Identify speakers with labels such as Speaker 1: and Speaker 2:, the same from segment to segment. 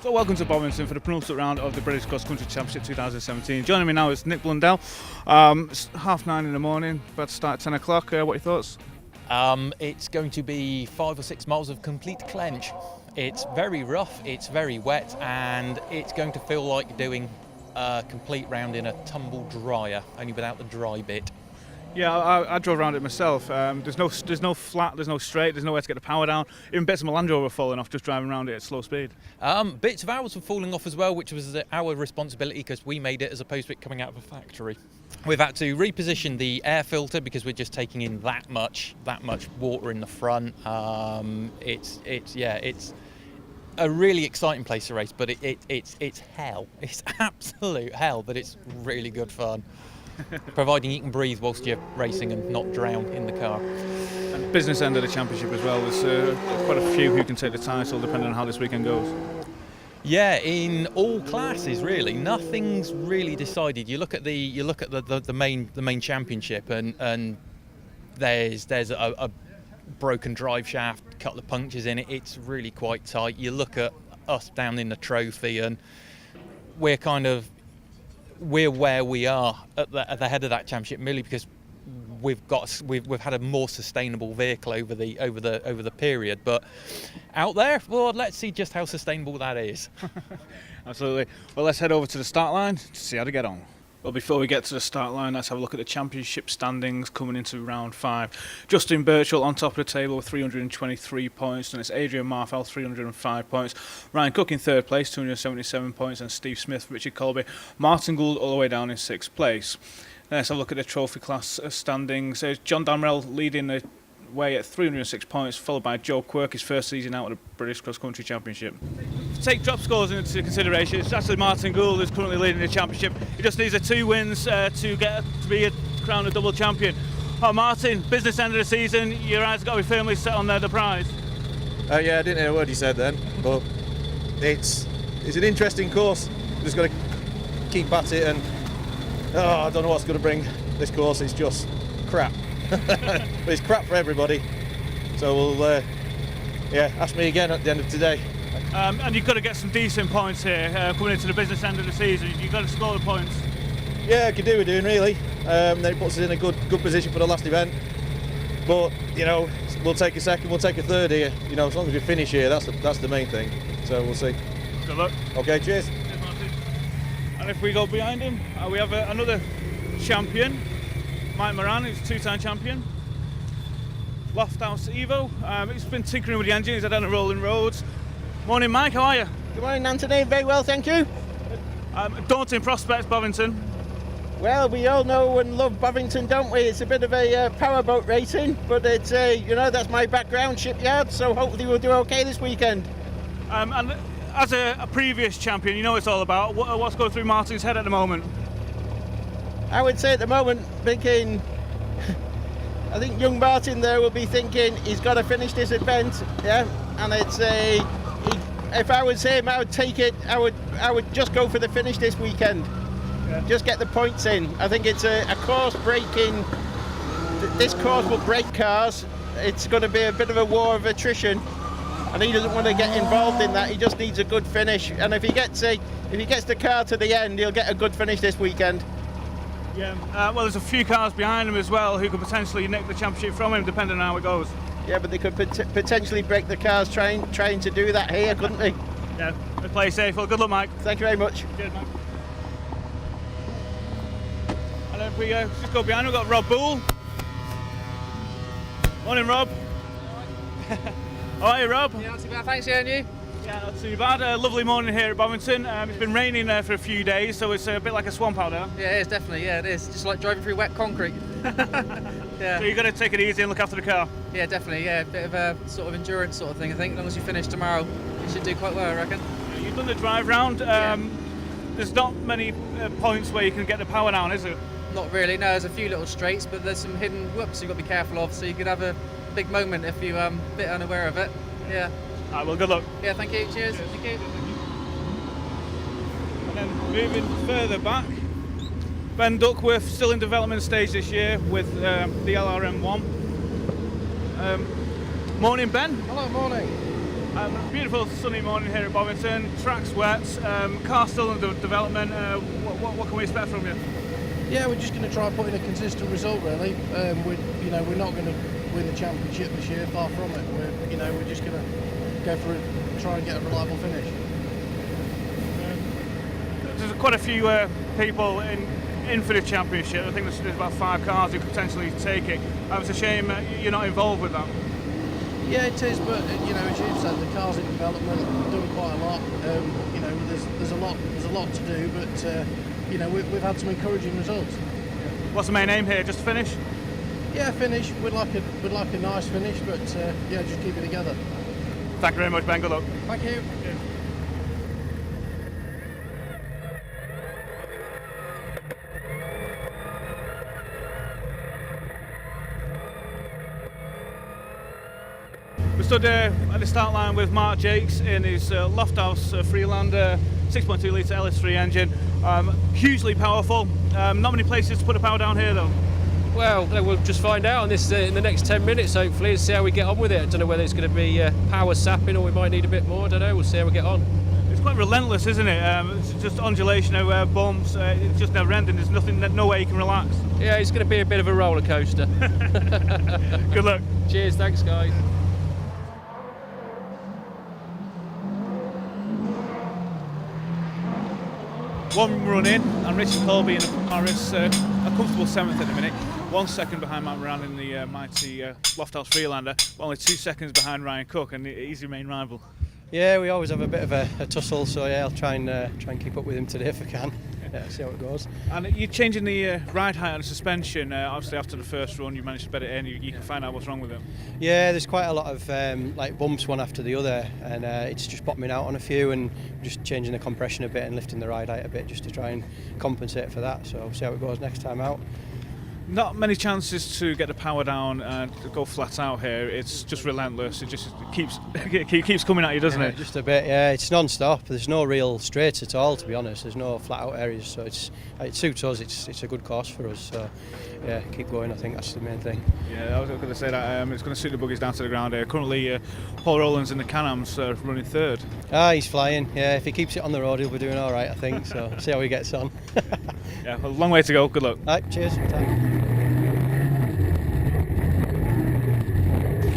Speaker 1: So welcome to Bovington for the penultimate round of the British Cross Country Championship 2017. Joining me now is Nick Blundell. It's 9:30 in the morning, about to start at 10 o'clock. What are your thoughts?
Speaker 2: It's going to be 5 or 6 miles of complete clench. It's very rough, it's very wet, and it's going to feel like doing a complete round in a tumble dryer, only without the dry bit.
Speaker 1: Yeah, I drove around it myself. There's no flat, there's no straight, there's nowhere to get the power down. Even bits of my Land Rover were falling off just driving around it at slow speed.
Speaker 2: Bits of ours were falling off as well, which was our responsibility because we made it as opposed to it coming out of a factory. We've had to reposition the air filter because we're just taking in that much water in the front. It's a really exciting place to race, but it's hell. It's absolute hell, but it's really good fun. Providing you can breathe whilst you're racing and not drown in the car.
Speaker 1: And business end of the championship as well. There's quite a few who can take the title depending on how this weekend goes.
Speaker 2: Yeah, in all classes really. Nothing's really decided. You look at the main championship and there's a broken drive shaft, a couple of punctures in it. It's really quite tight. You look at us down in the trophy and we're where we are at the head of that championship merely because we've had a more sustainable vehicle over the period. But out there, well, let's see just how sustainable that is.
Speaker 1: Absolutely. Well, let's head over to the start line to see how to get on. Well, before we get to the start line, let's have a look at the championship standings coming into round 5. Justin Birchall on top of the table with 323 points, and it's Adrian Marfell, 305 points. Ryan Cook in 3rd place, 277 points, and Steve Smith, Richard Colby, Martin Gould all the way down in 6th place. Let's have a look at the trophy class standings. John Damrell leading the way at 306 points, followed by Joe Quirk, his first season out of the British Cross Country Championship. Take drop scores into consideration. It's actually Martin Gould who's currently leading the championship. He just needs 2 wins to be crowned a double champion. Oh, Martin, business end of the season, your eyes got to be firmly set on the prize.
Speaker 3: Yeah, I didn't hear a word he said then, but it's an interesting course. We've just got to keep at it, and I don't know what's going to bring this course. It's just crap. But it's crap for everybody. So we'll, ask me again at the end of today.
Speaker 1: And you've got to get some decent points here coming into the business end of the season. You've got to score the points.
Speaker 3: Yeah, I could do with doing really. Then it puts us in a good position for the last event. But we'll take a second, we'll take a third here. As long as we finish here, that's the main thing. So we'll see.
Speaker 1: Good luck.
Speaker 3: Okay, cheers.
Speaker 1: Cheers, Martin. And if we go behind him, we have another champion, Mike Moran, who's a 2-time champion. Lofthouse Evo. He's been tinkering with the engine. He's had on the rolling roads. Morning, Mike. How are you?
Speaker 4: Good morning, Anthony. Very well, thank you.
Speaker 1: Daunting prospects, Bovington.
Speaker 4: Well, we all know and love Bovington, don't we? It's a bit of a powerboat racing, but it's that's my background, shipyard. So hopefully we'll do okay this weekend.
Speaker 1: And as a previous champion, you know what it's all about. What's going through Martin's head at the moment?
Speaker 4: I would say at the moment, thinking, I think young Martin there will be thinking he's got to finish this event, yeah. And it's if I was him, I would take it. I would just go for the finish this weekend. Yeah. Just get the points in. I think it's a course breaking. This course will break cars. It's going to be a bit of a war of attrition, and he doesn't want to get involved in that. He just needs a good finish. And if he gets the car to the end, he'll get a good finish this weekend.
Speaker 1: Yeah. Well, there's a few cars behind him as well who could potentially nick the championship from him, depending on how it goes.
Speaker 4: Yeah, but they could potentially break the cars trying to do that here, couldn't they?
Speaker 1: Yeah, they play safe. Well, good luck, Mike.
Speaker 4: Thank you very much.
Speaker 1: Cheers, Mike. And then if we just go behind, we've got Rob Bull. Morning, Rob. How are you, Rob?
Speaker 5: Yeah, not too bad, thanks, and you?
Speaker 1: Yeah, not too bad. A lovely morning here at Bovington. It's been raining there for a few days, so it's a bit like a swamp out there.
Speaker 5: Yeah, it is, definitely, yeah, it is. Just like driving through wet concrete. Yeah.
Speaker 1: So you've got to take it easy and look after the car?
Speaker 5: Yeah, definitely, yeah. A bit of a sort of endurance sort of thing, I think. As long as you finish tomorrow, you should do quite well, I reckon.
Speaker 1: You've done the drive round. There's not many points where you can get the power down, is there?
Speaker 5: Not really, no. There's a few little straights, but there's some hidden whoops you've got to be careful of, so you could have a big moment if you're a bit unaware of it. Yeah.
Speaker 1: All right, well, good luck.
Speaker 5: Yeah, thank you. Cheers. Thank you.
Speaker 1: And then moving further back, Ben Duckworth, still in development stage this year with the LRM1. Morning, Ben.
Speaker 6: Hello, morning.
Speaker 1: Beautiful sunny morning here at Bovington. Track's wet, car still under development. What can we expect from you?
Speaker 6: Yeah, we're just going to try and put in a consistent result, really. We're not going to win the championship this year, far from it. We're just going to go for it, try and get a reliable finish.
Speaker 1: There's quite a few people in for the championship. I think there's about 5 cars who could potentially take it. It's a shame you're not involved with that.
Speaker 6: Yeah, it is, but as you've said, the car's in development, doing quite a lot. There's a lot to do, but we've had some encouraging results.
Speaker 1: What's the main aim here? Just to finish?
Speaker 6: Yeah, finish. We'd like a nice finish, but just keep it together.
Speaker 1: Thank you very much, Ben. Good luck.
Speaker 6: Thank you.
Speaker 1: We stood at the start line with Mark Jakes in his Lofthouse Freelander 6.2 litre LS3 engine. Hugely powerful. Not many places to put the power down here though.
Speaker 7: Well, we'll just find out on this in the next 10 minutes hopefully and see how we get on with it. I don't know whether it's going to be power sapping or we might need a bit more. I don't know, we'll see how we get on.
Speaker 1: It's quite relentless, isn't it? It's just undulation over bumps, it's just never ending. There's no way you can relax.
Speaker 7: Yeah, it's going to be a bit of a roller coaster.
Speaker 1: Good luck.
Speaker 7: Cheers, thanks guys.
Speaker 1: One run in, and Richard Colby in Paris, a comfortable 7th at the minute. 1 second behind Matt Moran in the mighty Lofthouse Freelander, but only 2 seconds behind Ryan Cook, and he's your main rival.
Speaker 8: Yeah, we always have a bit of a tussle, so yeah, I'll try and keep up with him today if I can. Yeah, see how it goes.
Speaker 1: And you're changing the ride height on the suspension. Obviously, after the first run, you managed to bed it in. You can find out what's wrong with it.
Speaker 8: Yeah, there's quite a lot of bumps one after the other, and it's just bottoming out on a few, and just changing the compression a bit and lifting the ride height a bit just to try and compensate for that. So we'll see how it goes next time out.
Speaker 1: Not many chances to get the power down and go flat out here. It's just relentless. It just keeps coming at you, doesn't it?
Speaker 8: Just a bit, yeah. It's non-stop. There's no real straights at all, to be honest. There's no flat out areas, so it suits us. It's a good course for us. So yeah, keep going. I think that's the main thing.
Speaker 1: Yeah, I was going to say that it's going to suit the buggies down to the ground here. Currently, Paul Rowlands in the Can-Ams running 3rd.
Speaker 8: He's flying. Yeah, if he keeps it on the road, he'll be doing all right, I think. So see how he gets on.
Speaker 1: Yeah, well, long way to go. Good luck.
Speaker 8: All right, cheers. Thanks.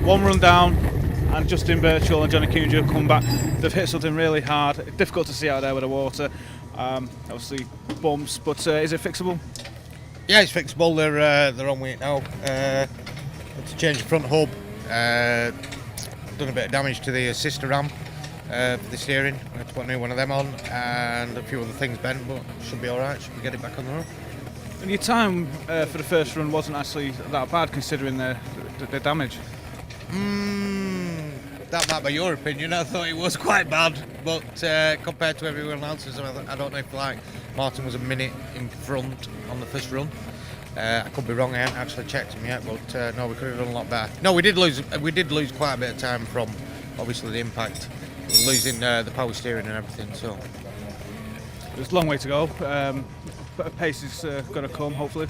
Speaker 1: One run down, and Justin Birchall and Johnny Coonja come back. They've hit something really hard. Difficult to see out there with the water. Obviously bumps, but is it fixable?
Speaker 9: Yeah, it's fixable. They're on with it now. Had to change the front hub. Done a bit of damage to the sister ram for the steering. I had to put a new one of them on, and a few other things bent, but should be all right. Should get it back on the road.
Speaker 1: And your time for the first run wasn't actually that bad considering the damage.
Speaker 9: That might be your opinion. I thought it was quite bad, but compared to everyone else's, I don't know if Martin was a minute in front on the first run. I could be wrong. I haven't actually checked him yet, but no, we could have done a lot better. No, we did lose quite a bit of time from obviously the impact. We were losing the power steering and everything. So
Speaker 1: there's a long way to go. But pace is going to come, hopefully.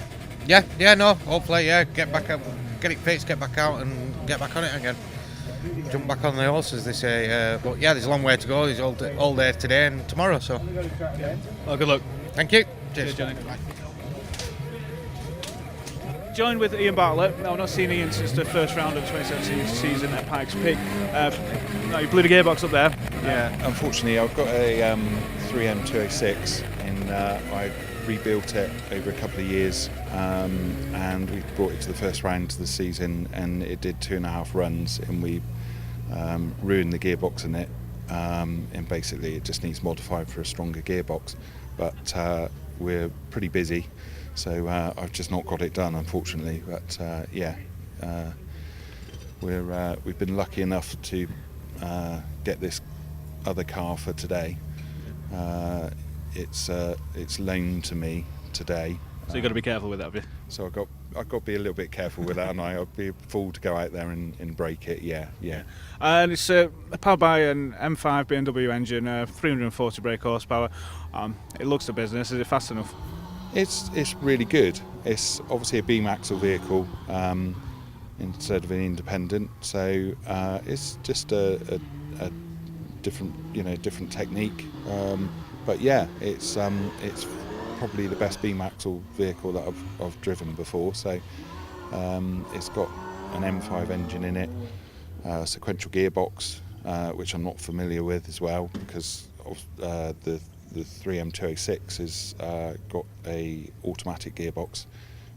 Speaker 9: Hopefully, get back up, get it fixed, get back out, and get back on it again. Jump back on the horse, as they say. But yeah, there's a long way to go. There's all day today and tomorrow. So,
Speaker 1: well, good luck.
Speaker 9: Thank you.
Speaker 1: Cheers, Johnny. Joined with Ian Bartlett. No, I've not seen Ian since the first round of the 2017 season at Pikes Peak. No, you blew the gearbox up there.
Speaker 10: Yeah, unfortunately, I've got a 3M206, and I rebuilt it over a couple of years, and we brought it to the first round of the season, and it did 2.5 runs, and we ruined the gearbox in it, and basically it just needs modified for a stronger gearbox. But we're pretty busy, so I've just not got it done, unfortunately. But we've been lucky enough to get this other car for today. It's loaned to me today.
Speaker 1: So you've got to be careful with that, have you?
Speaker 10: So I've got to be a little bit careful with that, and I'll be a fool to go out there and break it. Yeah.
Speaker 1: And it's powered by an M5 BMW engine, 340 brake horsepower. It looks the business. Is it fast enough?
Speaker 10: It's really good. It's obviously a beam axle vehicle instead of an independent, so it's just a a different technique. But yeah, it's probably the best beam axle vehicle that I've driven before. So it's got an M5 engine in it, sequential gearbox, which I'm not familiar with as well, because the 3M206 has got a automatic gearbox,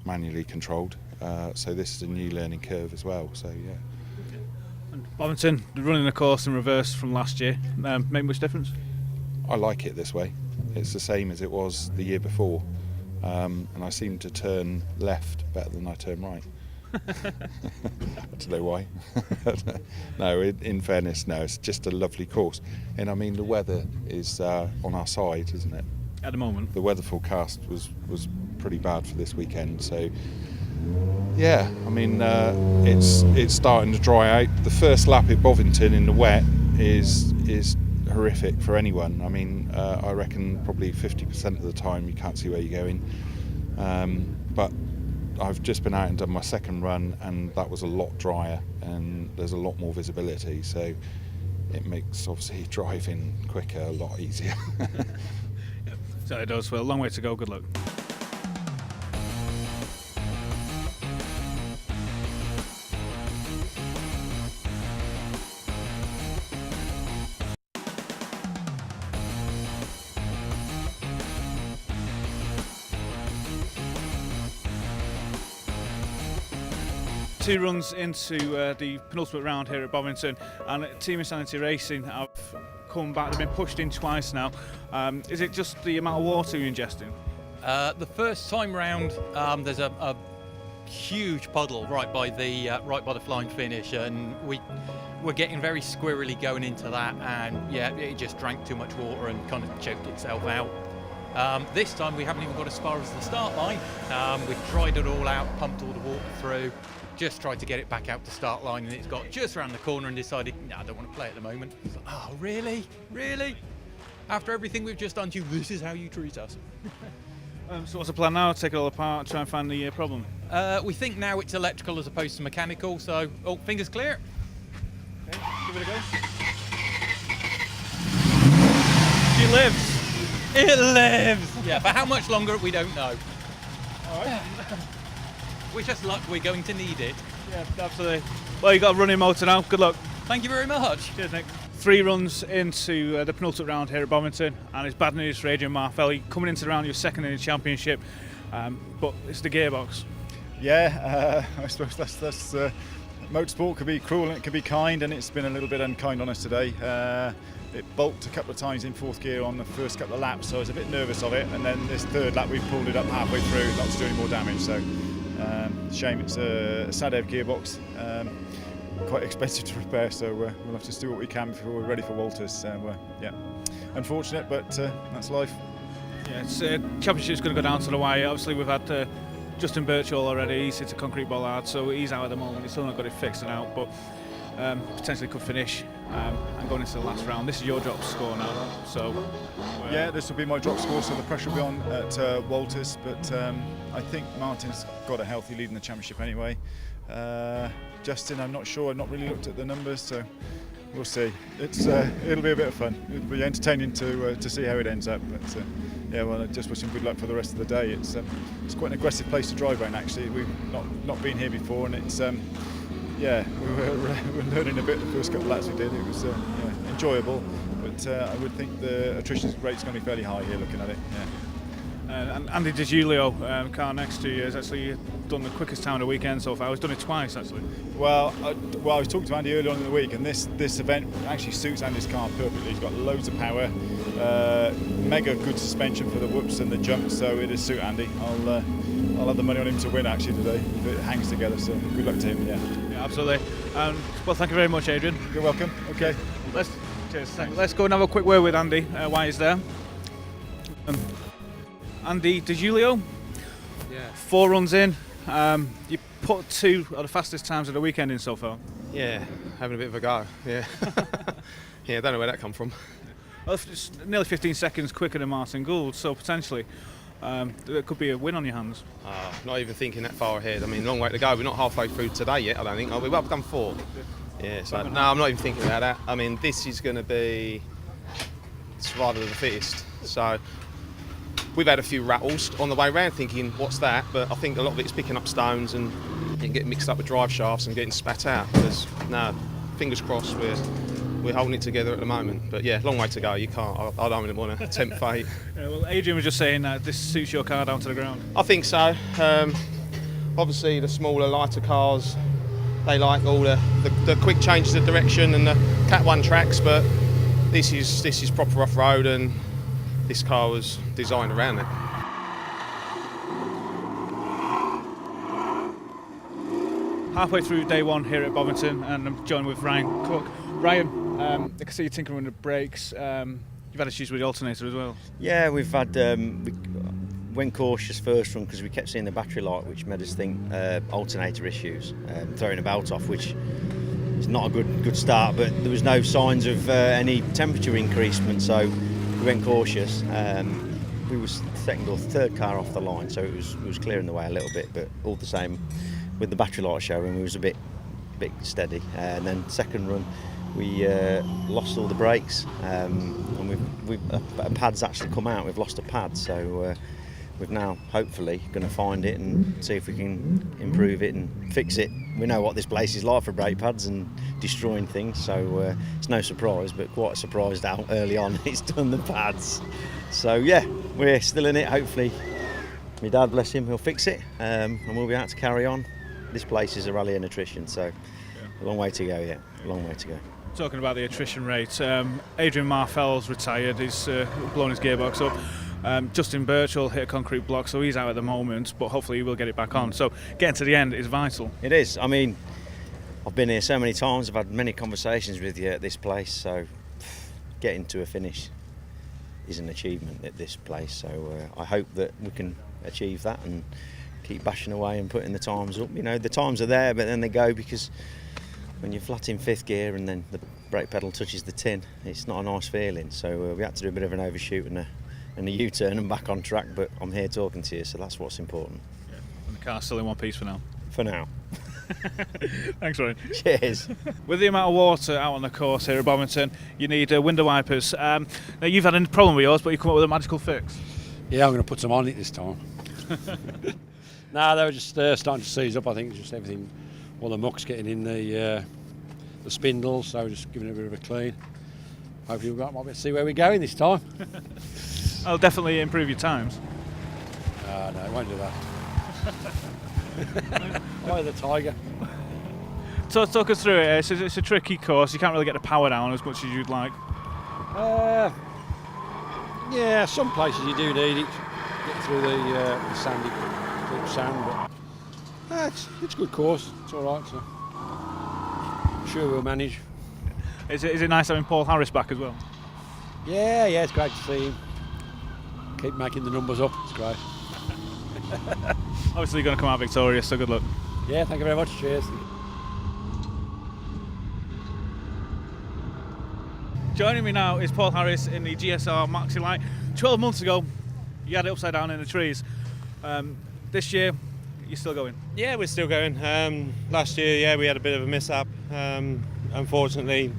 Speaker 10: manually controlled. So this is a new learning curve as well. So yeah.
Speaker 1: And Bovington, running the course in reverse from last year, make much difference?
Speaker 10: I like it this way. It's the same as it was the year before, and I seem to turn left better than I turn right. I don't know why. No, in fairness, no, it's just a lovely course. And I mean, the weather is on our side, isn't it?
Speaker 1: At the moment.
Speaker 10: The weather forecast was pretty bad for this weekend, so yeah, I mean, it's starting to dry out. The first lap at Bovington in the wet is horrific for anyone. I mean, I reckon probably 50% of the time you can't see where you're going. But I've just been out and done my second run, and that was a lot drier, and there's a lot more visibility, so it makes obviously driving quicker a lot easier.
Speaker 1: So it does. Well, a long way to go. Good luck. Two runs into the penultimate round here at Bovington, and Team Insanity Racing have come back. They've been pushed in twice now. Is it just the amount of water you're ingesting?
Speaker 2: The first time round, there's a huge puddle right by the flying finish, and we're getting very squirrely going into that, and yeah, it just drank too much water and kind of choked itself out. This time we haven't even got as far as the start line. We've tried it all out, pumped all the water through, just tried to get it back out to start line, and it's got just around the corner and decided, no, I don't want to play at the moment. It's like, oh, really? Really? After everything we've just done to you, this is how you treat us.
Speaker 1: So what's the plan now? Take it all apart, try and find the problem?
Speaker 2: We think now it's electrical as opposed to mechanical, so, fingers clear.
Speaker 1: Okay, give it a go. She lives.
Speaker 2: It lives! Yeah, for how much longer, we don't know.
Speaker 1: All right.
Speaker 2: Wish us luck, we're going to need it.
Speaker 1: Yeah, absolutely. Well, you got a running motor now. Good luck.
Speaker 2: Thank you very much.
Speaker 1: Cheers, Nick. 3 runs into the penultimate round here at Bovington, and it's bad news for Adrian Marfelli. Coming into the round, you're second in the championship, but it's the gearbox.
Speaker 11: Yeah, I suppose that's motorsport can be cruel and it can be kind, and it's been a little bit unkind on us today. It balked a couple of times in fourth gear on the first couple of laps, so I was a bit nervous of it, and then this third lap we pulled it up halfway through, not to do any more damage, so shame. It's a Sadev gearbox, quite expensive to repair, so we'll have to do what we can before we're ready for Walters. So yeah, unfortunate, but that's life.
Speaker 1: Yeah, it's championship's going to go down to the wire. Obviously we've had Justin Birchall already, he's hit a concrete bollard, so he's out at the moment, he's still not got it fixed and out, but potentially could finish and going into the last round. This is your drop score now, so
Speaker 11: yeah, this will be my drop score, so the pressure will be on at Walters, but I think Martin's got a healthy lead in the championship anyway. Justin, I'm not sure, I've not really looked at the numbers, so we'll see. It'll be a bit of fun. It'll be entertaining to see how it ends up, but yeah, well, I just wish him good luck for the rest of the day. It's quite an aggressive place to drive around, actually. We've not been here before, and it's yeah, we were learning a bit the first couple of laps we did. It was yeah, enjoyable, but I would think the attrition rate's going to be fairly high here looking at it. Yeah.
Speaker 1: And Andy DiGiulio, car next to you, has actually done the quickest time of the weekend so far. He's done it twice actually.
Speaker 11: Well, I was talking to Andy earlier on in the week, and this event actually suits Andy's car perfectly. He's got loads of power, mega good suspension for the whoops and the jumps, so it is suit Andy. I'll have the money on him to win actually today if it hangs together. So good luck to him. Yeah,
Speaker 1: absolutely. Well, thank you very much, Adrian.
Speaker 11: You're welcome. Okay.
Speaker 1: Let's go and have a quick word with Andy while he's there. Andy DiGiulio,
Speaker 12: yeah.
Speaker 1: 4 runs in. You put 2 of the fastest times of the weekend in so far.
Speaker 12: Yeah, having a bit of a go. Yeah, yeah. Don't know where that come from.
Speaker 1: Well, it's nearly 15 seconds quicker than Martin Gould, so potentially there could be a win on your hands.
Speaker 12: Not even thinking that far ahead. I mean, long way to go. We're not halfway through today yet. I don't think. Are we? Well, we've done 4. Yeah, so no, I'm not even thinking about that. I mean, this is going to be survival of the fittest. So we've had a few rattles on the way around thinking, what's that? But I think a lot of it's picking up stones and getting mixed up with drive shafts and getting spat out. Because, no, fingers crossed, we're holding it together at the moment. But yeah, long way to go. You can't, I don't really want to tempt fate.
Speaker 1: Yeah, well, Adrian was just saying that this suits your car down to the ground.
Speaker 12: I think so. Obviously, the smaller, lighter cars, they like all the quick changes of direction and the Cat 1 tracks, but this is proper off-road, and this car was designed around it.
Speaker 1: Halfway through day one here at Bovington, and I'm joined with Ryan Cook. Ryan, I can see you tinkering with the brakes. You've had issues with the alternator as well.
Speaker 13: Yeah, we've had. We went cautious first run because we kept seeing the battery light, which made us think alternator issues, throwing the belt off, which is not a good start. But there was no signs of any temperature increasement, so we went cautious. We were second or third car off the line, so it was clearing the way a little bit. But all the same, with the battery light showing, we was a bit steady. And then second run, we lost all the brakes, and a pad's actually come out. We've lost a pad, so we've now hopefully going to find it and see if we can improve it and fix it. We know what this place is like for brake pads and destroying things, so it's no surprise, but quite surprised how early on it's done the pads. So yeah, we're still in it. Hopefully my dad, bless him, he'll fix it, and we'll be out to carry on. This place is a rally and attrition, so a long way to go yet, a long way to go.
Speaker 1: Talking about the attrition rate, Adrian Marfell's retired, he's blown his gearbox up. Justin Birchall hit a concrete block, so he's out at the moment, but hopefully he will get it back on. So getting to the end is vital.
Speaker 13: It is. I mean, I've been here so many times, I've had many conversations with you at this place, so getting to a finish is an achievement at this place. So I hope that we can achieve that and keep bashing away and putting the times up. You know, the times are there, but then they go, because when you're flat in fifth gear and then the brake pedal touches the tin, it's not a nice feeling. So we had to do a bit of an overshoot and a U-turn and back on track, but I'm here talking to you, so that's what's important.
Speaker 1: Yeah. And the car's still in one piece for now.
Speaker 13: For now.
Speaker 1: Thanks, Ryan.
Speaker 13: Cheers.
Speaker 1: With the amount of water out on the course here at Bovington, you need window wipers. Now you've had a problem with yours, but you come up with a magical fix.
Speaker 14: Yeah, I'm going to put some on it this time. No, they were just starting to seize up. I think just everything, all the muck's getting in the spindles, so just giving it a bit of a clean. Hopefully we'll see where we're going this time.
Speaker 1: I'll definitely improve your times.
Speaker 14: No, it won't do that. I'm the tiger.
Speaker 1: So talk us through it. It's a tricky course. You can't really get the power down as much as you'd like.
Speaker 14: Yeah, some places you do need it. Get through the sandy sand, but it's a good course. It's all right. So I'm sure we'll manage.
Speaker 1: Is it nice having Paul Harris back as well?
Speaker 14: Yeah, it's great to see him. Keep making the numbers up. It's great.
Speaker 1: Obviously, you're going to come out victorious, so good luck.
Speaker 14: Yeah, thank you very much. Cheers.
Speaker 1: Joining me now is Paul Harris in the GSR Maxi Light. 12 months ago, you had it upside down in the trees. This year, you're still going?
Speaker 15: Yeah, we're still going. Last year, we had a bit of a mishap. Unfortunately,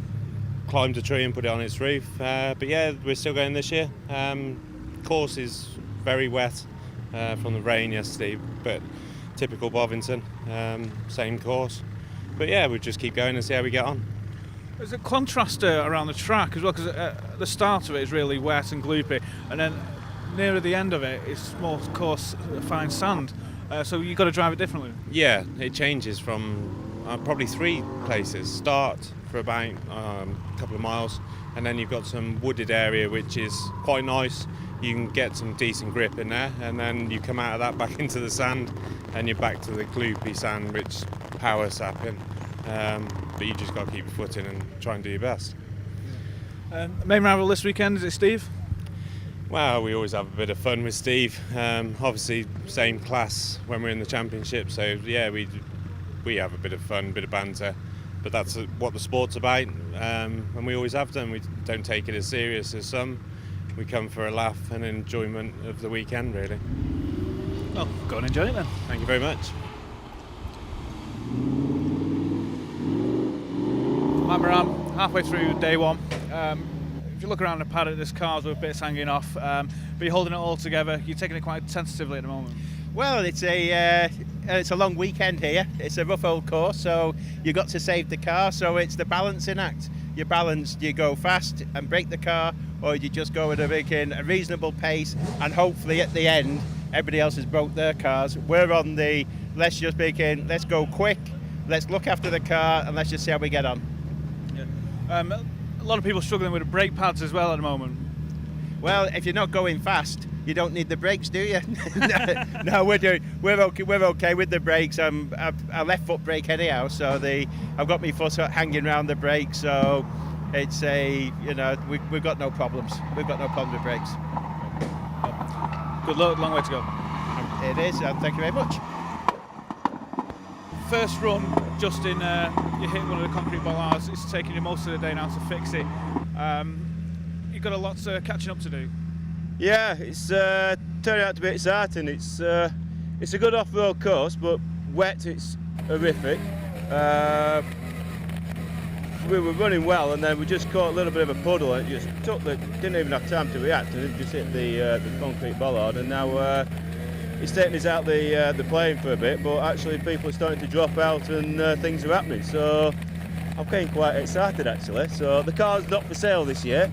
Speaker 15: climbed a tree and put it on its roof. But yeah, we're still going this year. Course is very wet from the rain yesterday, but typical Bovington, same course. But yeah, we'll just keep going and see how we get on.
Speaker 1: There's a contrast around the track as well, because the start of it is really wet and gloopy, and then nearer the end of it, it's more coarse, fine sand. So you've got to drive it differently.
Speaker 15: Yeah, it changes from probably 3 places. Start for about a couple of miles, and then you've got some wooded area which is quite nice. You can get some decent grip in there, and then you come out of that back into the sand, and you're back to the gloopy sand, which power sapping. But you just got to keep your foot in and try and do your best.
Speaker 1: Main rival this weekend, is it Steve?
Speaker 15: Well, we always have a bit of fun with Steve. Obviously, same class when we're in the championship, so yeah, we have a bit of fun, a bit of banter. But that's what the sport's about, and we always have done. We don't take it as serious as some. We come for a laugh and enjoyment of the weekend, really.
Speaker 1: Well, go and enjoy it then.
Speaker 15: Thank you very much.
Speaker 1: Matt Moran, halfway through day one. If you look around the paddock, there's cars with bits hanging off, but you're holding it all together. You're taking it quite tentatively at the moment.
Speaker 4: Well, it's a long weekend here. It's a rough old course, so you've got to save the car. So it's the balancing act. You balance, you go fast and break the car, or you just go at a reasonable pace, and hopefully at the end, everybody else has broke their cars. We're on the let's go quick, let's look after the car, and let's just see how we get on.
Speaker 1: Yeah. A lot of people struggling with the brake pads as well at the moment.
Speaker 4: Well, if you're not going fast, you don't need the brakes, do you? No, we're okay with the brakes. I'm a left foot brake anyhow, so I've got my foot hanging around the brake, so it's we've got no problems. We've got no problem with brakes.
Speaker 1: Good luck, long way to go.
Speaker 4: It is, thank you very much.
Speaker 1: First run, Justin, you hit one of the concrete bollards. It's taking you most of the day now to fix it. You've got a lot catching up to do.
Speaker 16: Yeah, it's turning out to be exciting. It's a good off-road course, but wet, it's horrific. We were running well, and then we just caught a little bit of a puddle, and it just didn't even have time to react, and it just hit the concrete bollard, and now it's taking us out the plane for a bit, but actually people are starting to drop out and things are happening, so I'm getting quite excited actually. So the car's not for sale this year.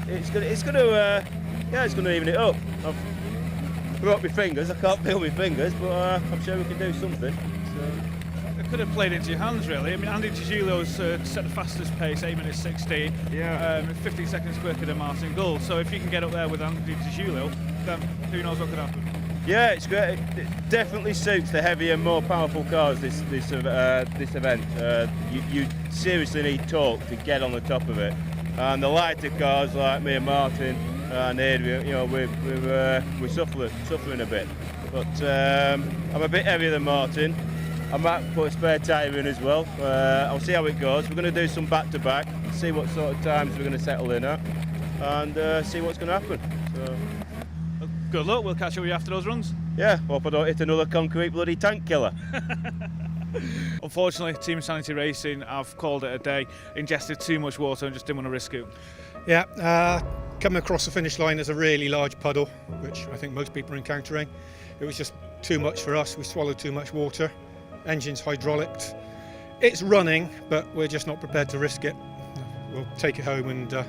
Speaker 16: It's going to even it up. I've broke my fingers. I can't feel my fingers, but I'm sure we can do something. So.
Speaker 1: It could have played into your hands, really. I mean, Andy DiGiulio's set the fastest pace, 8 minutes 16.
Speaker 16: Yeah.
Speaker 1: 15 seconds quicker than Martin Gould. So if you can get up there with Andy DiGiulio, then who knows what could happen.
Speaker 16: Yeah, it's great. It definitely suits the heavier, more powerful cars. This event. You seriously need torque to get on the top of it. And the lighter cars like me and Martin and Adrian, we're suffering a bit. But I'm a bit heavier than Martin. I might put a spare tyre in as well. I'll see how it goes. We're going to do some back-to-back, see what sort of times we're going to settle in at, and see what's going to happen. So.
Speaker 1: Good luck. We'll catch up with you after those runs.
Speaker 16: Yeah, hope I don't hit another concrete bloody tank killer.
Speaker 1: Unfortunately, Team Insanity Racing, I've called it a day, ingested too much water and just didn't want to risk it.
Speaker 17: Yeah, coming across the finish line there's a really large puddle, which I think most people are encountering. It was just too much for us. We swallowed too much water. Engine's hydraulicked. It's running, but we're just not prepared to risk it. We'll take it home and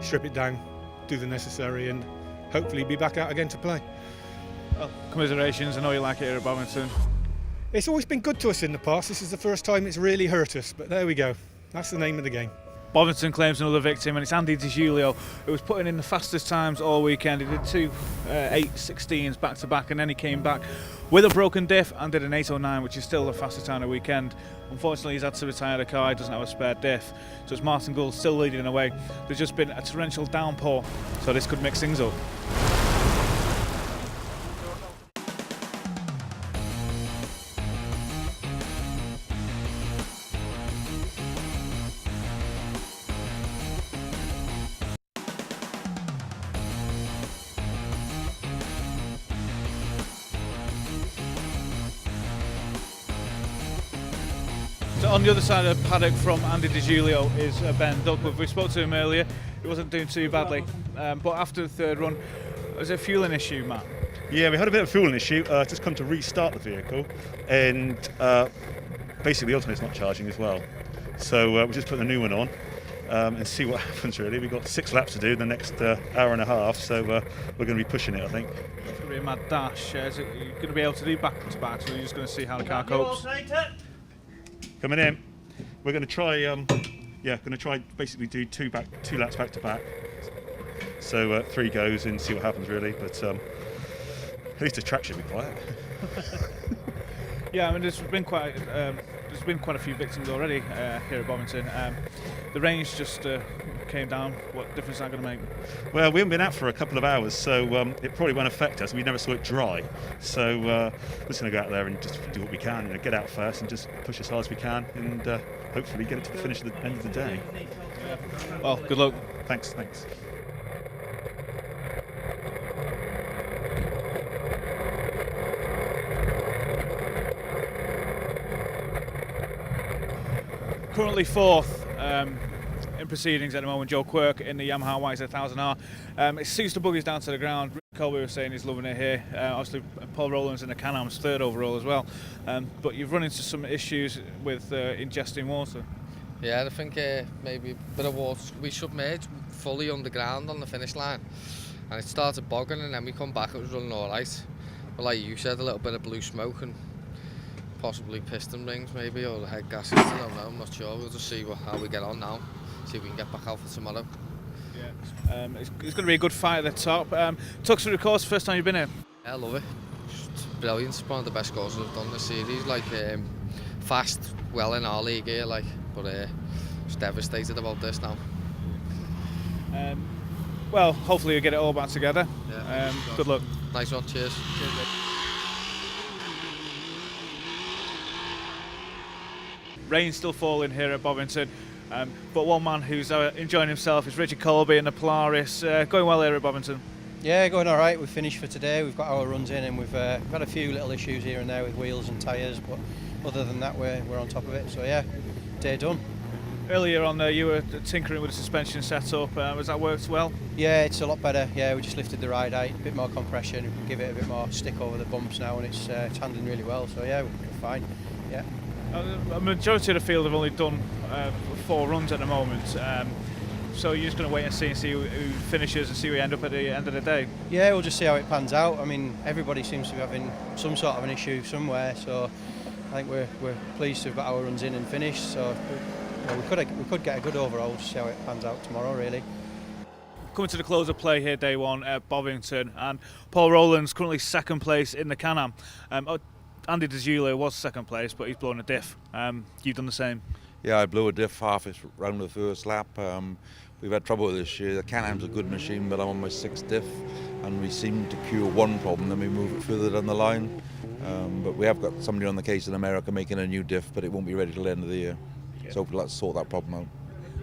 Speaker 17: strip it down, do the necessary, and hopefully be back out again to play.
Speaker 1: Well, commiserations, I know you like it here at Bovington.
Speaker 17: It's always been good to us in the past. This is the first time it's really hurt us, but there we go. That's the name of the game.
Speaker 1: Bovington claims another victim, and it's Andy DiGiulio, who was putting in the fastest times all weekend. He did two 8:16s back to back, and then he came back with a broken diff and did an 8:09, which is still the fastest time of the weekend. Unfortunately, he's had to retire the car. He doesn't have a spare diff, so it's Martin Gould still leading away. There's just been a torrential downpour, so this could mix things up. So on the other side of the paddock from Andy DiGiulio is Ben Duckworth. We spoke to him earlier. He wasn't doing too badly, but after the third run, there was a fueling issue, Matt.
Speaker 18: Yeah, we had a bit of a fueling issue. Just come to restart the vehicle, and basically the alternator's not charging as well. So we're just putting a new one on and see what happens. Really, we've got 6 laps to do in the next hour and a half, so we're going to be pushing it, I think.
Speaker 1: It's going to be a mad dash. Is it going to be able to do back to back? So you're just going to see how the car copes.
Speaker 18: Coming in, we're going to try, basically do 2 laps back to back. So 3 goes and see what happens really, but at least the track should be quiet.
Speaker 1: Yeah, I mean there's been quite a few victims already here at Bovington. The range just came down. What difference is that going to make?
Speaker 18: Well, we haven't been out for a couple of hours, so it probably won't affect us. We never saw it dry, so we're just going to go out there and just do what we can. Get out first and just push as hard as we can, and hopefully get it to the finish at the end of the day.
Speaker 1: Well, good luck.
Speaker 18: Thanks.
Speaker 1: Currently 4th, in proceedings at the moment. Joe Quirk in the Yamaha YZ1000R. It suits the buggies down to the ground. Rick Colby was saying he's loving it here. Obviously, Paul Rowlands in the Can-Am's third overall as well. But you've run into some issues with ingesting water.
Speaker 19: Yeah, I think maybe a bit of water. We submerged fully underground on the finish line, and it started bogging, and then we come back, it was running all right. But like you said, a little bit of blue smoke and possibly piston rings maybe, or the head gaskets, I don't know, I'm not sure. We'll just see how we get on now, see if we can get back out for tomorrow.
Speaker 1: Yeah, it's going to be a good fight at the top. Talk through the course, first time you've been here?
Speaker 19: Yeah, I love it. Just brilliant, it's one of the best courses I've done this series, like fast, well in our league here, like, but just devastated about this now.
Speaker 1: Well, hopefully you'll get it all back together.
Speaker 19: Yeah,
Speaker 1: good luck.
Speaker 19: Nice one, cheers.
Speaker 1: Rain's still falling here at Bovington, but one man who's enjoying himself is Richard Colby in the Polaris. Going well here at Bovington?
Speaker 8: Yeah, going all right. We've finished for today. We've got our runs in, and we've had a few little issues here and there with wheels and tyres, but other than that, we're on top of it. So yeah, day done.
Speaker 1: Earlier on, you were tinkering with the suspension setup. Has that worked well?
Speaker 8: Yeah, it's a lot better. Yeah, we just lifted the ride height, a bit more compression, we can give it a bit more stick over the bumps now, and it's handling really well. So yeah, we're fine. Yeah.
Speaker 1: A majority of the field have only done 4 runs at the moment. So you're just going to wait and see who finishes and see where you end up at the end of the day?
Speaker 8: Yeah, we'll just see how it pans out. I mean, everybody seems to be having some sort of an issue somewhere, so I think we're pleased to have got our runs in and finished. So we could get a good overall. Just see how it pans out tomorrow, really.
Speaker 1: Coming to the close of play here, day 1 at Bovington, and Paul Rowlands currently second place in the Can-Am. Andy D'Azulio was second place, but he's blown a diff. You've done the same.
Speaker 20: Yeah, I blew a diff half round the first lap. We've had trouble this year. The Can-Am's a good machine, but I'm on my 6th diff, and we seem to cure one problem, then we move it further down the line. But we have got somebody on the case in America making a new diff, but it won't be ready till the end of the year. So hopefully let's sort that problem out.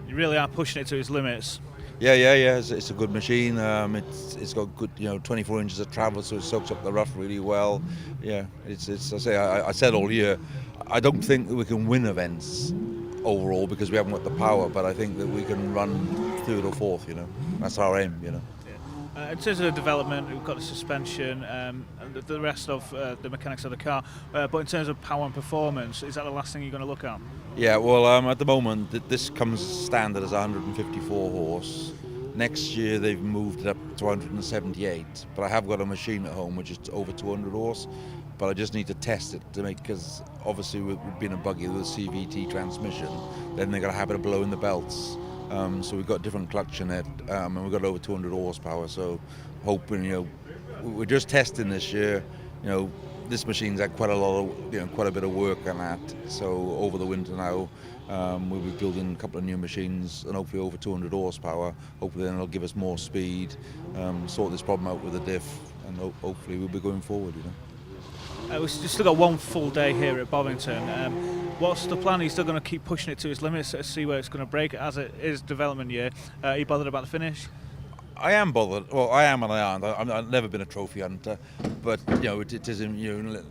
Speaker 1: You really are pushing it to its limits.
Speaker 20: Yeah. It's a good machine. It's got good, 24 inches of travel, so it soaks up the rough really well. Yeah, I said all year, I don't think that we can win events overall because we haven't got the power, but I think that we can run 3rd or 4th. That's our aim.
Speaker 1: In terms of the development, we've got the suspension and the rest of the mechanics of the car. But in terms of power and performance, is that the last thing you're going to look at?
Speaker 20: Yeah, well, at the moment, this comes standard as 154 horse. Next year, they've moved it up to 178. But I have got a machine at home which is over 200 horse. But I just need to test it to make, because obviously we've been a buggy with a CVT transmission, then they've got a habit of blowing the belts. So we've got different clutch in it, and we've got over 200 horsepower. So hoping, we're just testing this year. This machine's had quite a bit of work on that. So over the winter now, we'll be building a couple of new machines, and hopefully over 200 horsepower. Hopefully then it'll give us more speed, sort this problem out with the diff, and hopefully we'll be going forward.
Speaker 1: We've still got one full day here at Bovington. What's the plan? Are you still going to keep pushing it to its limits to see where it's going to break as it is development year? Are you bothered about the finish?
Speaker 20: I am bothered. Well, I am and I aren't. I've never been a trophy hunter, but it isn't.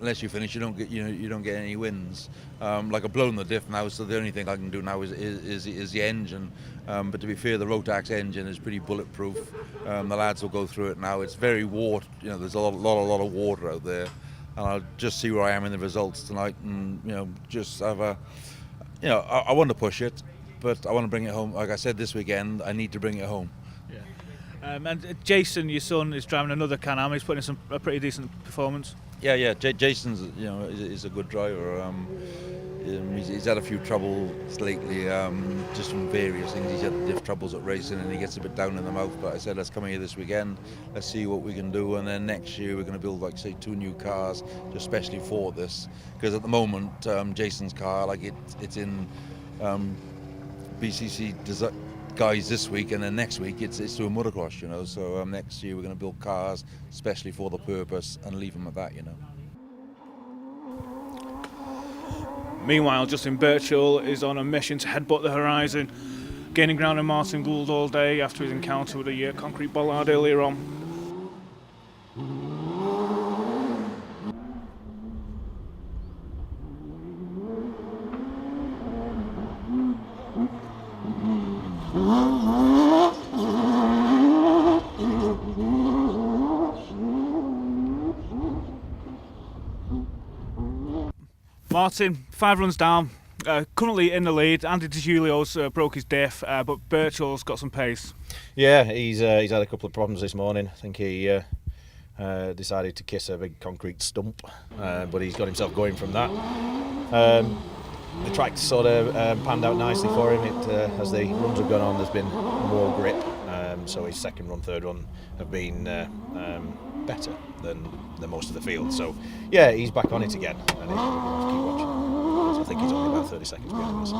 Speaker 20: Unless you finish, you don't get any wins. Like I've blown the diff now, so the only thing I can do now is the engine. But to be fair, the Rotax engine is pretty bulletproof. The lads will go through it now. It's very water. There's a lot of water out there. And I'll just see where I am in the results tonight, and just have a, I want to push it, but I want to bring it home. Like I said this weekend, I need to bring it home.
Speaker 1: Yeah. And Jason, your son, is driving another Can-Am. He's putting in a pretty decent performance.
Speaker 20: Yeah. Jason's, is a good driver. He's had a few troubles lately, just from various things. He's had diff troubles at racing, and he gets a bit down in the mouth. But I said, let's come here this weekend. Let's see what we can do, and then next year we're going to build, like say, 2 new cars, just especially for this. Because at the moment, Jason's car, it's in BCC guys this week, and then next week it's doing motocross. So next year we're going to build cars, especially for the purpose, and leave them at that.
Speaker 1: Meanwhile, Justin Birchall is on a mission to headbutt the horizon, gaining ground on Martin Gould all day after his encounter with a concrete bollard earlier on. Martin, 5 runs down, currently in the lead. Andy DiGiulio's broke his diff, but Birchall's got some pace.
Speaker 3: Yeah, he's had a couple of problems this morning. I think he decided to kiss a big concrete stump, but he's got himself going from that. The track sort of panned out nicely for him. As the runs have gone on, there's been more grip, so his second run, third run have been better than most of the field. So yeah, he's back on it again, and we'll have to keep watching. I think he's only about 30 seconds behind us.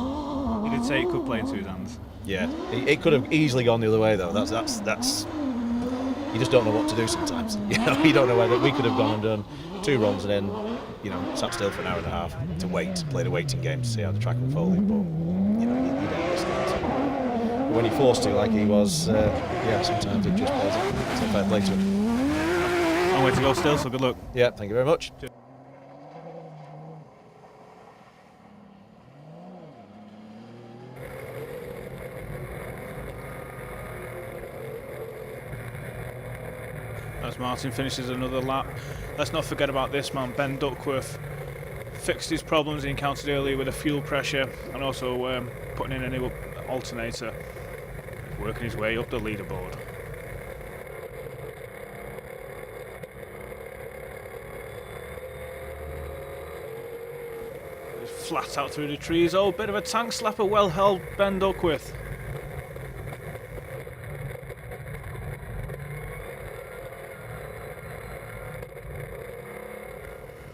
Speaker 1: You did say it could play into his hands.
Speaker 3: Yeah, it could have easily gone the other way though. That's you just don't know what to do sometimes. You don't know whether we could have gone and done 2 runs and then sat still for an hour and a half to play the waiting game to see how the track unfolded. But you don't understand. But when you're forced to, like he was, sometimes it just plays out. So fair play to him.
Speaker 1: Long way to go still, so good luck.
Speaker 3: Yeah, thank you very much.
Speaker 1: As Martin finishes another lap, let's not forget about this man, Ben Duckworth. Fixed his problems he encountered earlier with a fuel pressure and also putting in a new alternator, working his way up the leaderboard. He's flat out through the trees. Oh, bit of a tank slapper, well held, Ben Duckworth.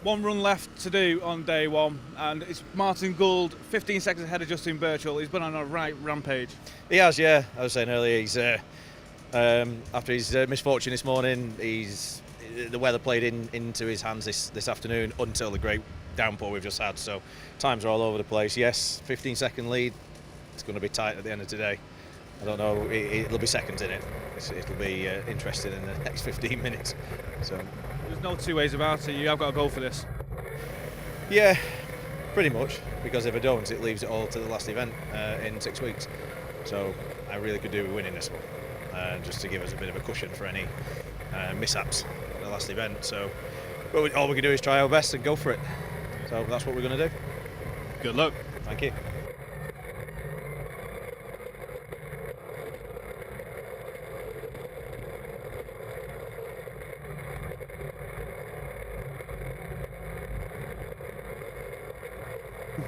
Speaker 1: One run left to do on day one, and it's Martin Gould, 15 seconds ahead of Justin Birchall. He's been on a right rampage.
Speaker 3: He has, yeah. I was saying earlier, he's after his misfortune this morning, the weather played into his hands this afternoon until the great downpour we've just had. So times are all over the place. Yes, 15-second lead. It's going to be tight at the end of today. I don't know. It'll be seconds in it. It'll be interesting in the next 15 minutes. So.
Speaker 1: There's no two ways about it. You have got to go for this.
Speaker 3: Yeah, pretty much. Because if I don't, it leaves it all to the last event in 6 weeks. So I really could do with winning this one, just to give us a bit of a cushion for any mishaps at the last event. So all we can do is try our best and go for it. So that's what we're going to do.
Speaker 1: Good luck.
Speaker 3: Thank you.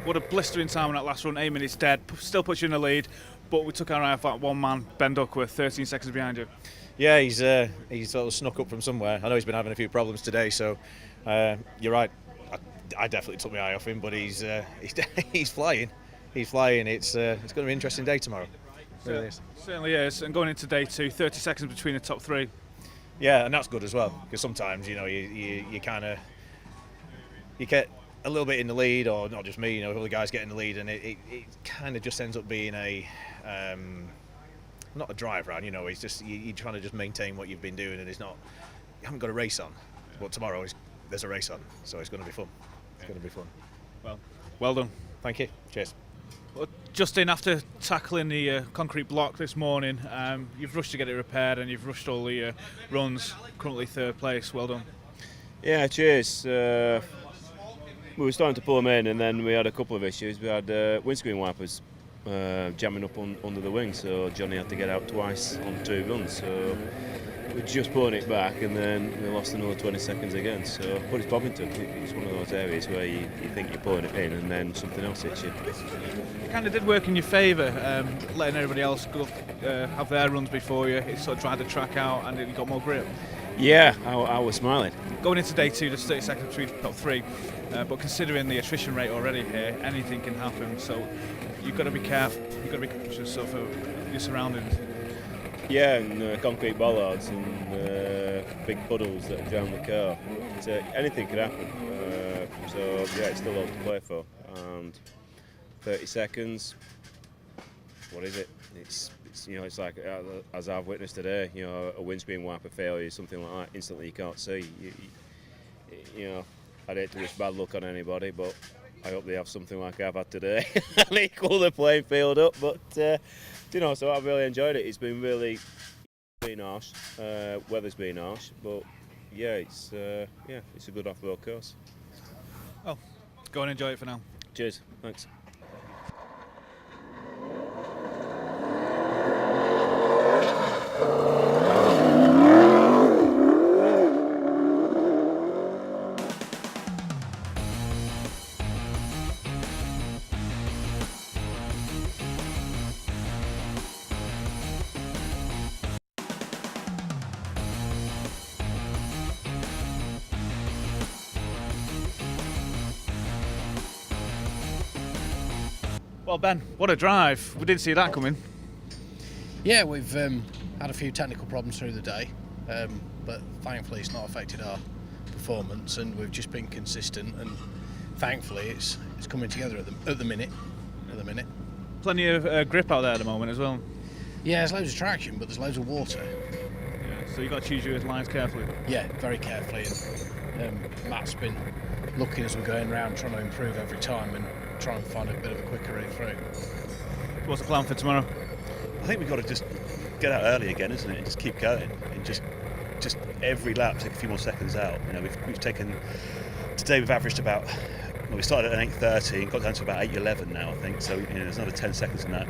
Speaker 1: What a blistering time on that last run, 8 minutes dead, still puts you in the lead, but we took our eye off that one man, Ben Duckworth, 13 seconds behind you.
Speaker 3: Yeah, he's sort of snuck up from somewhere. I know he's been having a few problems today, so you're right. I definitely took my eye off him, but he's flying. He's flying. It's going to be an interesting day tomorrow. It really is.
Speaker 1: Certainly is, and going into day 2, 30 seconds between the top 3.
Speaker 3: Yeah, and that's good as well, because sometimes you kind of get a little bit in the lead, or not just me, other guys get in the lead, and it kind of just ends up being a not a drive round, it's just you're trying to just maintain what you've been doing, and you haven't got a race on. But tomorrow there's a race on, so it's going to be fun. It's going to be fun.
Speaker 1: Well done.
Speaker 3: Thank you. Cheers.
Speaker 1: Well, Justin, after tackling the concrete block this morning, you've rushed to get it repaired, and you've rushed all the runs. Currently 3rd place. Well done.
Speaker 16: Yeah, cheers. We were starting to pull them in, and then we had a couple of issues. We had windscreen wipers jamming up under the wing, so Johnny had to get out twice on 2 runs. So we're just pulling it back, and then we lost another 20 seconds again. So, but it's Bovington. It's one of those areas where you think you're pulling it in, and then something else hits you.
Speaker 1: It kind of did work in your favour, letting everybody else go have their runs before you. It sort of dried the track out, and it got more grip.
Speaker 16: Yeah, I was smiling.
Speaker 1: Going into day 2, there's 30 seconds between top 3, but considering the attrition rate already here, anything can happen. So you've got to be careful. You've got to be conscious of your surroundings.
Speaker 16: Yeah, and concrete bollards and big puddles that drown the car. Anything could happen. So yeah, it's still loads to play for. And 30 seconds. What is it? It's it's like as I've witnessed today. A windscreen wiper failure, something like that. Instantly you can't see. I'd hate to wish bad luck on anybody, but I hope they have something like I've had today and equal the playing field up. But so I've really enjoyed it. It's been harsh. Weather's been harsh, but yeah, it's a good off-road course.
Speaker 1: Well, Go and enjoy it for now.
Speaker 16: Cheers. Thanks.
Speaker 1: Well, Ben, what a drive. We didn't see that coming.
Speaker 6: Yeah, we've had a few technical problems through the day, but thankfully it's not affected our performance, and we've just been consistent, and thankfully it's coming together at the minute.
Speaker 1: Plenty of grip out there at the moment as well.
Speaker 6: Yeah, there's loads of traction, but there's loads of water.
Speaker 1: Yeah, so you've got to choose your lines carefully.
Speaker 6: Yeah, very carefully, and Matt's been looking as we're going round, trying to improve every time and try and find a bit of a quicker route through.
Speaker 1: What's the plan for tomorrow?
Speaker 18: I think we've got to just get out early again, isn't it? And just keep going, and just every lap take a few more seconds out. You know, we've taken today. We've averaged about. Well, we started at 8:30 and got down to about 8:11 now, I think. So there's another 10 seconds in that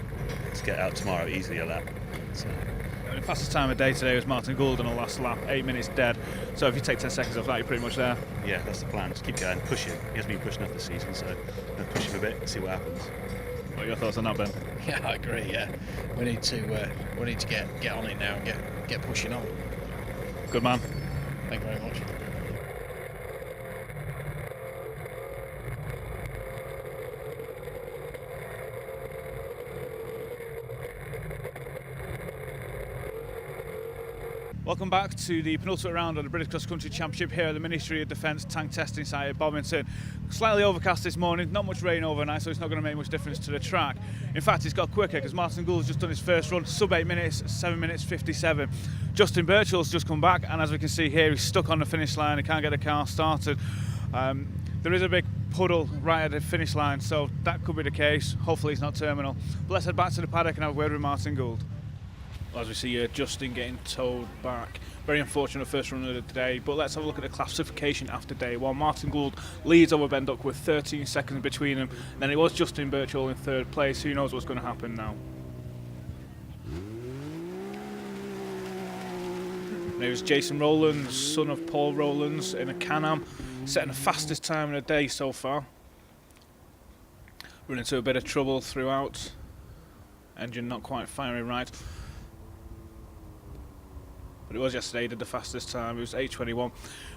Speaker 18: to get out tomorrow easily a lap. So.
Speaker 1: The fastest time of day today was Martin Gould on the last lap, 8 minutes dead. So if you take 10 seconds off that, you're pretty much there.
Speaker 18: Yeah, that's the plan. Just keep going, push him. He hasn't been pushed enough this season, so push him a bit and see what happens.
Speaker 1: What are your thoughts on that, Ben?
Speaker 6: Yeah, I agree. Yeah, we need to get on it now and get pushing on.
Speaker 1: Good man.
Speaker 6: Thank you very much.
Speaker 1: Welcome back to the penultimate round of the British Cross Country Championship here at the Ministry of Defence tank testing site at Bovington. Slightly overcast this morning, not much rain overnight, so it's not going to make much difference to the track. In fact, it's got quicker because Martin Gould's just done his first run, sub 8 minutes, 7 minutes 57. Justin Birchall's just come back, and as we can see here, he's stuck on the finish line. He can't get the car started. There is a big puddle right at the finish line, so that could be the case. Hopefully it's not terminal. But let's head back to the paddock and have a word with Martin Gould. As we see Justin getting towed back. Very unfortunate first run of the day, but let's have a look at the classification after day one. Martin Gould leads over Ben Duck with 13 seconds between them. Then it was Justin Birchall in third place. Who knows what's going to happen now? There's Jason Rowlands, son of Paul Rowlands, in a Can-Am, setting the fastest time of the day so far. Run into a bit of trouble throughout. Engine not quite firing right. But it was yesterday, he did the fastest time, it was 8:21.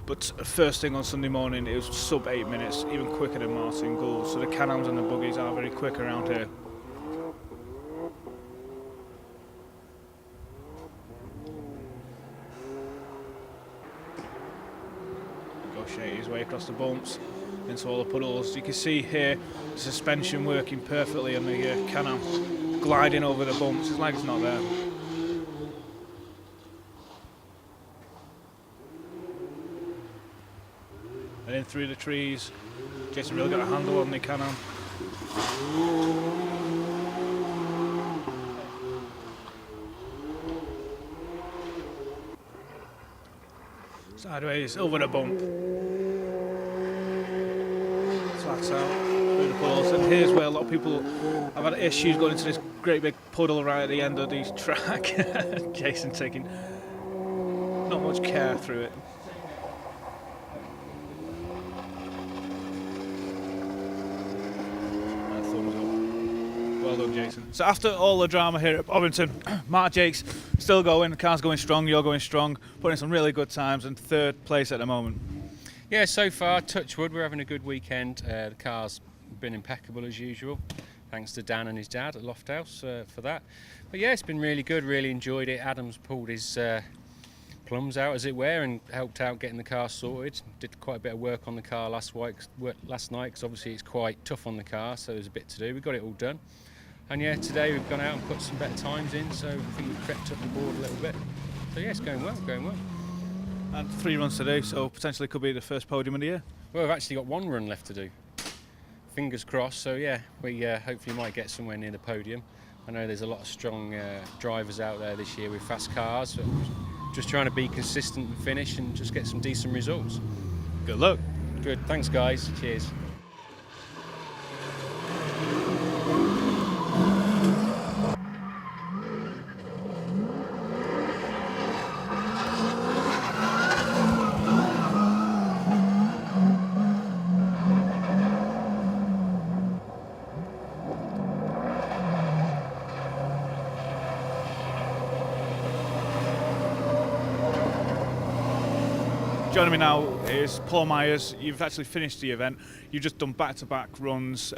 Speaker 1: But first thing on Sunday morning, it was sub 8 minutes, even quicker than Martin Gould. So the Can-Ams and the buggies are very quick around here. Negotiate his way across the bumps, into all the puddles. You can see here the suspension working perfectly and the Can-Am gliding over the bumps. It's like it's not there. And in through the trees. Jason really got a handle on the Can-Am. Sideways, over the bump. Flat out, through the puddles. And here's where a lot of people have had issues going into this great big puddle right at the end of the track. Jason taking not much care through it. Well done, Jason. So after all the drama here at Bovington, Mark Jakes still going, the car's going strong, you're going strong, putting some really good times and third place at the moment.
Speaker 21: Yeah, so far, touch wood, we're having a good weekend. The car's been impeccable as usual. Thanks to Dan and his dad at Lofthouse for that. But yeah, it's been really good, really enjoyed it. Adam's pulled his plums out, as it were, and helped out getting the car sorted. Did quite a bit of work on the car last night, because obviously it's quite tough on the car, so there's a bit to do. We got it all done. And yeah, today we've gone out and put some better times in, so I think we've crept up the board a little bit. So yeah, it's going well, going well.
Speaker 1: And 3 runs today, so potentially could be the first podium of the year.
Speaker 21: Well, we've actually got 1 run left to do. Fingers crossed, so yeah, we hopefully might get somewhere near the podium. I know there's a lot of strong drivers out there this year with fast cars, so just trying to be consistent and finish and just get some decent results.
Speaker 1: Good luck.
Speaker 21: Good, thanks guys, cheers.
Speaker 1: Joining me now is Paul Myers. You've actually finished the event. You've just done back-to-back runs.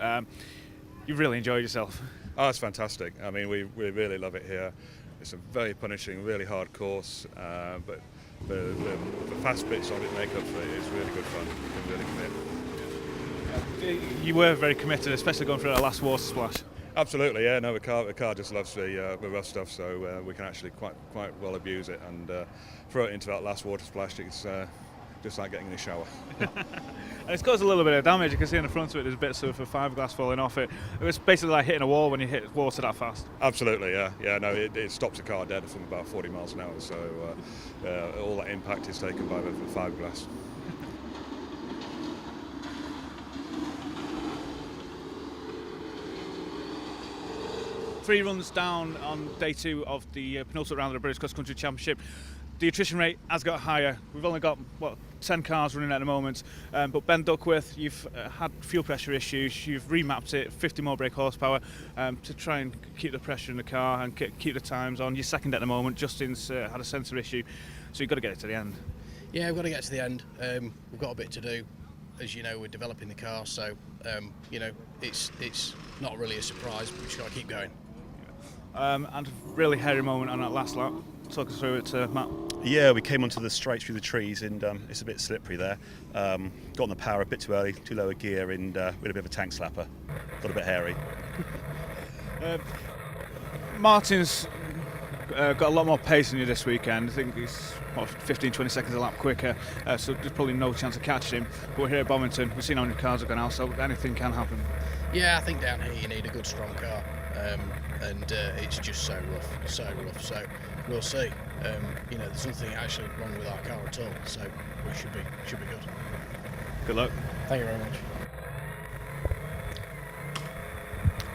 Speaker 1: You've really enjoyed yourself.
Speaker 5: Oh, it's fantastic. I mean, we really love it here. It's a very punishing, really hard course, but the fast bits on it make up for it. It's really good fun. You can really commit.
Speaker 1: You were very committed, especially going through that last water splash.
Speaker 5: Absolutely, yeah. No, the car just loves the rough stuff, so we can actually quite well abuse it and throw it into that last water splash. It's just like getting in the shower.
Speaker 1: And it's caused a little bit of damage. You can see in the front of it there's bits of a fiberglass falling off it. It was basically like hitting a wall when you hit water that fast.
Speaker 5: Absolutely, yeah. No, it stops the car dead from about 40 miles an hour, so all that impact is taken by the fiberglass.
Speaker 1: Three runs down on day 2 of the penultimate round of the British Cross Country Championship. The attrition rate has got higher. We've only got 10 cars running at the moment, but Ben Duckworth, you've had fuel pressure issues. You've remapped it, 50 more brake horsepower to try and keep the pressure in the car and keep the times on. You're second at the moment. Justin's had a sensor issue, so you've got to get it to the end.
Speaker 6: Yeah, we've got to get to the end. We've got a bit to do. As you know, we're developing the car, so you know, it's not really a surprise, but we've just got to keep going.
Speaker 1: And a really hairy moment on that last lap. Talk us through it, Matt.
Speaker 18: Yeah, we came onto the straight through the trees and it's a bit slippery there. Got on the power a bit too early, too low a gear, and we had a bit of a tank slapper. Got a bit hairy.
Speaker 1: Martin's got a lot more pace than you this weekend. I think he's 15-20 seconds a lap quicker, so there's probably no chance of catching him. But we're here at Bovington. We've seen how many cars have gone out, so anything can happen.
Speaker 6: Yeah, I think down here you need a good strong car, and it's just so rough. So we'll see. You know, there's nothing actually wrong with our car at all, so we should be good.
Speaker 1: Good luck.
Speaker 6: Thank you very much.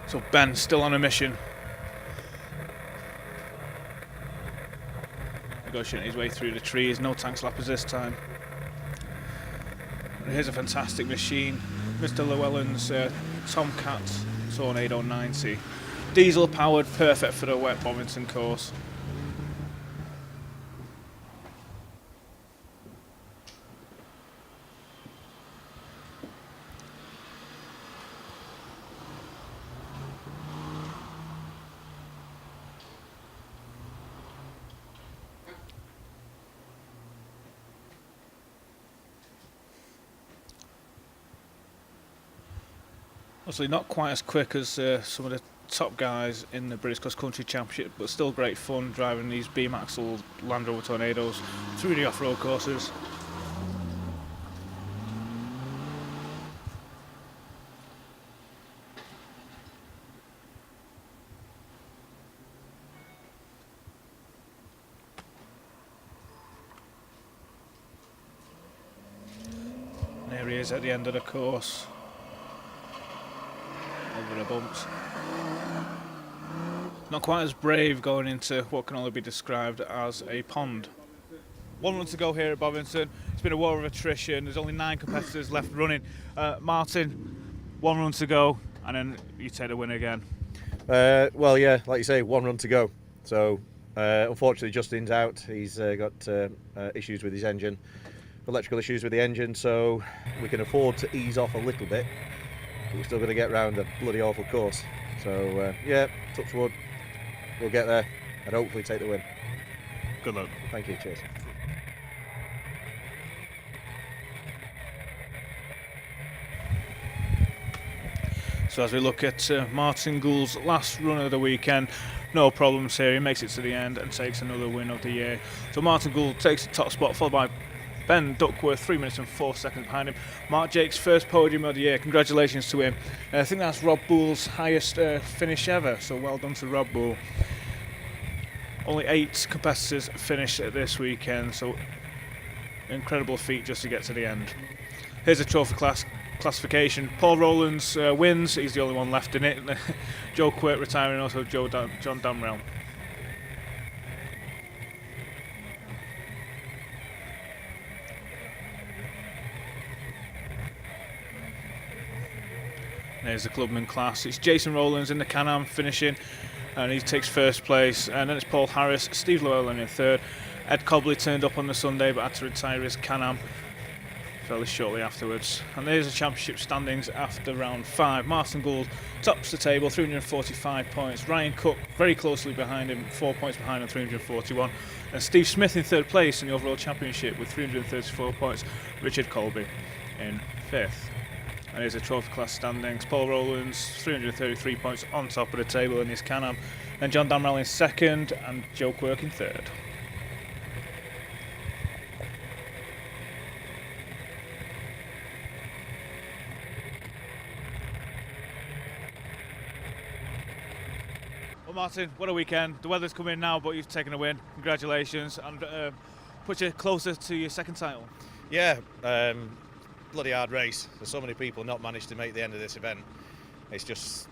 Speaker 1: So Ben still on a mission. Negotiating his way through the trees. No tank slappers this time. And here's a fantastic machine. Mr. Llewellyn's Tomcat Tornado 90. Diesel powered, perfect for the wet Bovington course. Obviously not quite as quick as some of the top guys in the British Cross Country Championship, but still great fun driving these beam axle Land Rover Tornadoes through the off-road courses. And there he is at the end of the course. Over the bumps. Not quite as brave going into what can only be described as a pond. 1 run to go here at Bovington. It's been a war of attrition. There's only 9 competitors left running. Martin, 1 run to go, and then you take the win again.
Speaker 3: Well, yeah, like you say, 1 run to go. So, unfortunately, Justin's out. He's got issues with his engine, electrical issues with the engine, so we can afford to ease off a little bit. We're still going to get round a bloody awful course. So, yeah, touch wood, we'll get there and hopefully take the win.
Speaker 1: Good luck.
Speaker 3: Thank you, cheers.
Speaker 1: So as we look at Martin Gould's last run of the weekend, no problems here. He makes it to the end and takes another win of the year. So Martin Gould takes the top spot, followed by Ben Duckworth, 3 minutes and 4 seconds behind him. Mark Jake's first podium of the year. Congratulations to him. I think that's Rob Boole's highest finish ever, so well done to Rob Boole. Only 8 competitors finished this weekend, so incredible feat just to get to the end. Here's a trophy classification. Paul Rowlands wins, he's the only one left in it. Joe Quirt retiring, also John Damrell. There's the clubman class. It's Jason Rowlands in the Can-Am finishing. and he takes first place. And then it's Paul Harris, Steve Llewellyn in third. Ed Cobley turned up on the Sunday but had to retire his Can-Am fairly shortly afterwards. And there's the championship standings after round 5. Martin Gould tops the table, 345 points. Ryan Cook very closely behind him, 4 points behind on 341. And Steve Smith in third place in the overall championship with 334 points. Richard Colby in 5th. And here's the trophy class standings. Paul Rowlands, 333 points on top of the table in his Can-Am. Then John Damrell in 2nd and Joe Quirk in 3rd. Well, Martin, what a weekend. The weather's coming now, but you've taken a win. Congratulations, and put you closer to your 2nd title.
Speaker 3: Yeah, bloody hard race. There's so many people not managed to make the end of this event. It's just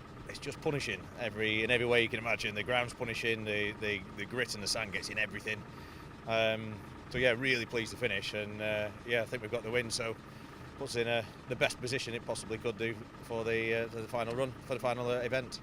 Speaker 3: punishing in every way you can imagine. The ground's punishing, the grit and the sand gets in everything. So yeah, really pleased to finish, and yeah, I think we've got the win. So puts in the best position it possibly could do for the final run, for the final event.